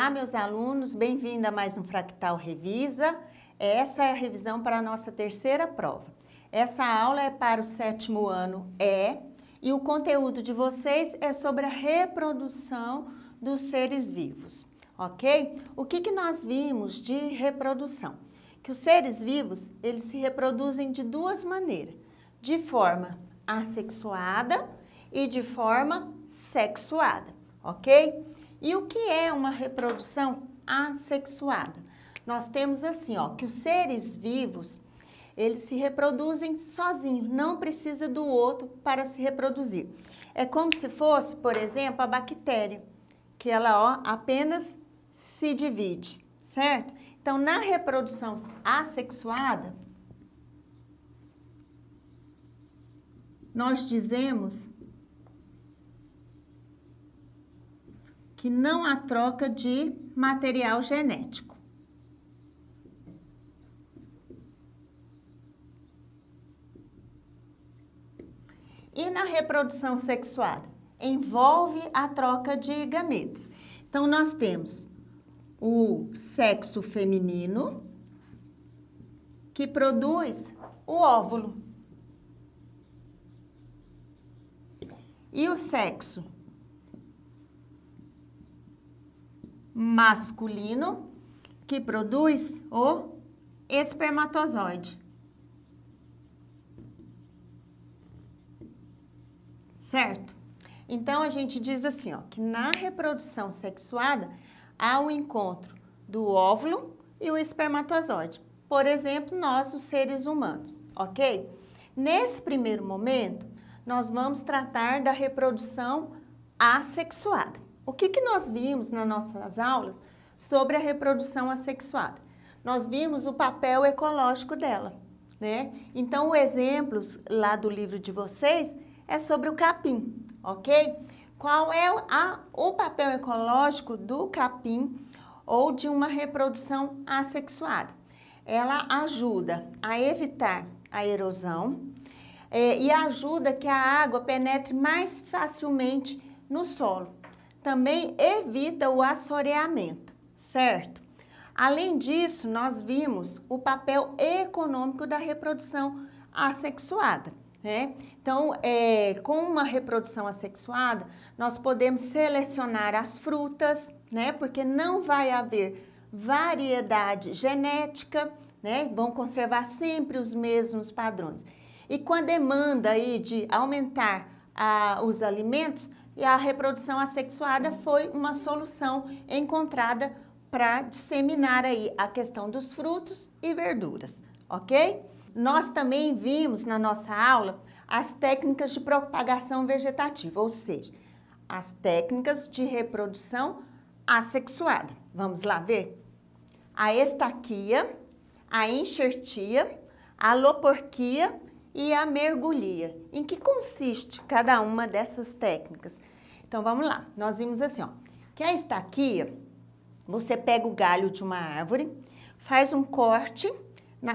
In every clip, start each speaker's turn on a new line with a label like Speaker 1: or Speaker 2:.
Speaker 1: Olá, meus alunos, bem-vindo a mais um Fractal Revisa. Essa é a revisão para a nossa terceira prova. Essa aula é para o 7º ano e o conteúdo de vocês é sobre a reprodução dos seres vivos, ok? O que nós vimos de reprodução? Que os seres vivos, eles se reproduzem de duas maneiras, de forma assexuada e de forma sexuada, ok? E o que é uma reprodução assexuada? Nós temos assim, ó, que os seres vivos, eles se reproduzem sozinhos, não precisa do outro para se reproduzir. É como se fosse, por exemplo, a bactéria, que ela, ó, apenas se divide, certo? Então, na reprodução assexuada, nós dizemos que não há troca de material genético. E na reprodução sexuada? Envolve a troca de gametas. Então, nós temos o sexo feminino, que produz o óvulo. E o sexo masculino, que produz o espermatozoide. Certo? Então, a gente diz assim, ó, que na reprodução sexuada há o encontro do óvulo e o espermatozoide. Por exemplo, nós, os seres humanos, ok? Nesse primeiro momento, nós vamos tratar da reprodução assexuada. O que nós vimos nas nossas aulas sobre a reprodução assexuada? Nós vimos o papel ecológico dela, né? Então, o exemplo lá do livro de vocês é sobre o capim, ok? Qual é o papel ecológico do capim ou de uma reprodução assexuada? Ela ajuda a evitar a erosão e ajuda que a água penetre mais facilmente no solo. Também evita o assoreamento, certo? Além disso, nós vimos o papel econômico da reprodução assexuada, né? Então, com uma reprodução assexuada, nós podemos selecionar as frutas, né? Porque não vai haver variedade genética, né? Vão conservar sempre os mesmos padrões. E com a demanda aí de aumentar os alimentos, e a reprodução assexuada foi uma solução encontrada para disseminar aí a questão dos frutos e verduras, ok? Nós também vimos na nossa aula as técnicas de propagação vegetativa, ou seja, as técnicas de reprodução assexuada. Vamos lá ver? A estaquia, a enxertia, a aloporquia e a mergulhia. Em que consiste cada uma dessas técnicas? Então, vamos lá. Nós vimos assim, ó, que a estaquia, você pega o galho de uma árvore, faz um corte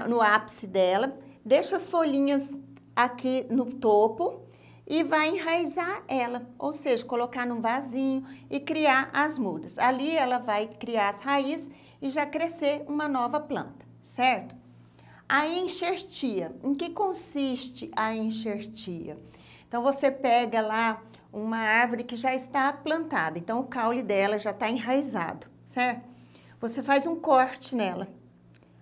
Speaker 1: no ápice dela, deixa as folhinhas aqui no topo e vai enraizar ela, ou seja, colocar num vasinho e criar as mudas. Ali ela vai criar as raízes e já crescer uma nova planta, certo? A enxertia, em que consiste a enxertia? Então, você pega lá uma árvore que já está plantada, então o caule dela já está enraizado, certo? Você faz um corte nela,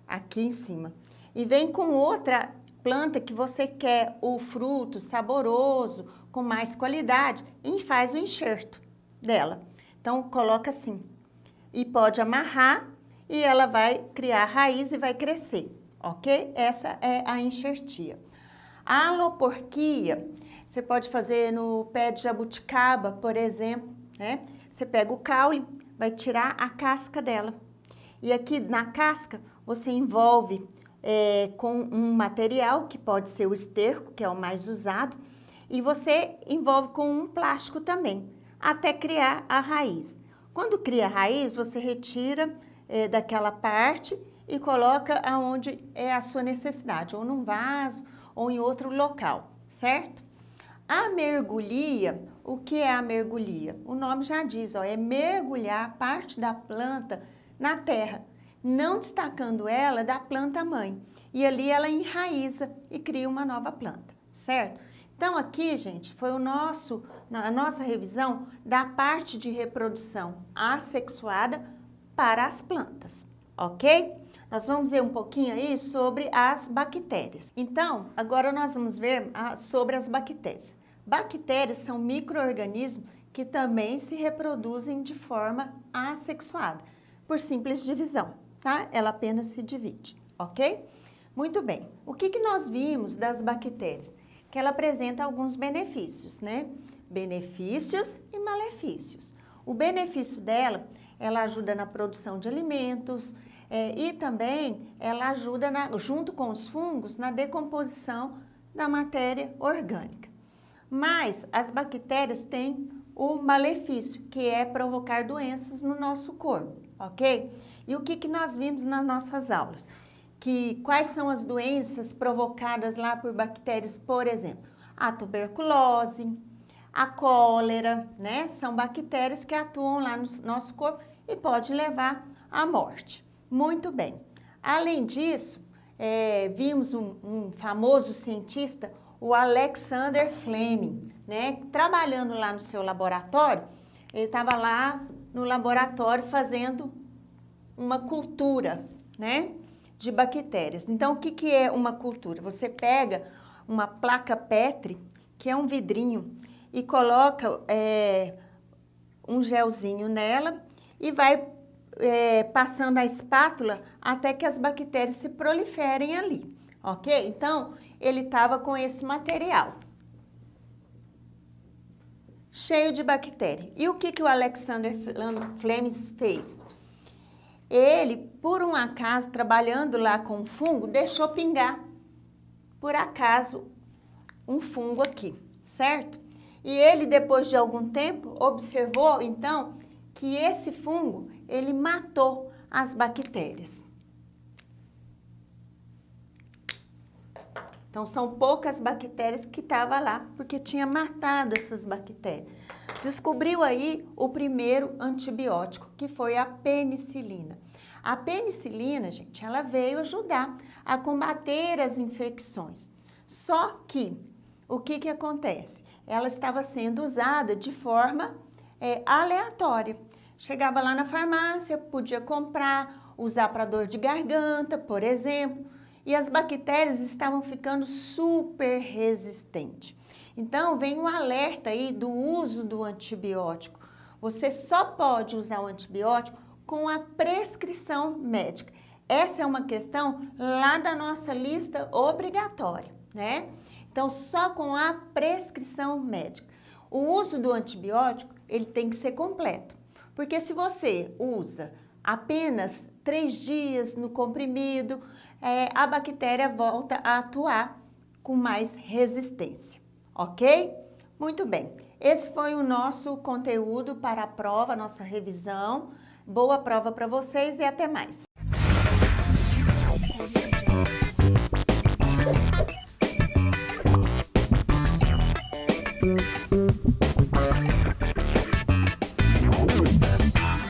Speaker 1: aqui em cima, e vem com outra planta que você quer o fruto saboroso, com mais qualidade, e faz o enxerto dela. Então, coloca assim, e pode amarrar, e ela vai criar raiz e vai crescer. Ok? Essa é a enxertia. A aloporquia, você pode fazer no pé de jabuticaba, por exemplo, né? Você pega o caule, vai tirar a casca dela. E aqui na casca, você envolve com um material, que pode ser o esterco, que é o mais usado, e você envolve com um plástico também, até criar a raiz. Quando cria a raiz, você retira daquela parte e coloca aonde é a sua necessidade, ou num vaso, ou em outro local, certo? A mergulhia, o que é a mergulhia? O nome já diz, ó, é mergulhar parte da planta na terra, não destacando ela da planta mãe. E ali ela enraiza e cria uma nova planta, certo? Então aqui, gente, foi a nossa revisão da parte de reprodução assexuada para as plantas, ok? Nós vamos ver um pouquinho aí sobre as bactérias. Então, agora nós vamos ver sobre as bactérias. Bactérias são micro-organismos que também se reproduzem de forma assexuada, por simples divisão, tá? Ela apenas se divide, ok? Muito bem. O que nós vimos das bactérias? Que ela apresenta alguns benefícios, né? Benefícios e malefícios. O benefício dela, ela ajuda na produção de alimentos e também ela ajuda, junto com os fungos, na decomposição da matéria orgânica. Mas as bactérias têm o malefício, que é provocar doenças no nosso corpo, ok? E o que nós vimos nas nossas aulas? Quais são as doenças provocadas lá por bactérias, por exemplo? A tuberculose, a cólera, né? São bactérias que atuam lá no nosso corpo e pode levar à morte. Muito bem. Além disso, vimos um famoso cientista, o Alexander Fleming, né? Trabalhando lá no seu laboratório, ele estava lá no laboratório fazendo uma cultura, né? De bactérias. Então, o que é uma cultura? Você pega uma placa Petri, que é um vidrinho, e coloca um gelzinho nela e vai passando a espátula até que as bactérias se proliferem ali, ok? Então, ele estava com esse material cheio de bactérias. E o que o Alexander Fleming fez? Ele, por um acaso, trabalhando lá com um fungo, deixou pingar, por acaso, um fungo aqui, certo? E ele, depois de algum tempo, observou, então, que esse fungo, ele matou as bactérias. Então, são poucas bactérias que estavam lá, porque tinha matado essas bactérias. Descobriu aí o primeiro antibiótico, que foi a penicilina. A penicilina, gente, ela veio ajudar a combater as infecções. Só que, o que acontece? Ela estava sendo usada de forma aleatória. Chegava lá na farmácia, podia comprar, usar para dor de garganta, por exemplo, e as bactérias estavam ficando super resistentes. Então, vem um alerta aí do uso do antibiótico. Você só pode usar o antibiótico com a prescrição médica. Essa é uma questão lá da nossa lista obrigatória, né? Então, só com a prescrição médica. O uso do antibiótico, ele tem que ser completo. Porque se você usa apenas 3 dias no comprimido, a bactéria volta a atuar com mais resistência, ok? Muito bem, esse foi o nosso conteúdo para a prova, nossa revisão. Boa prova para vocês e até mais!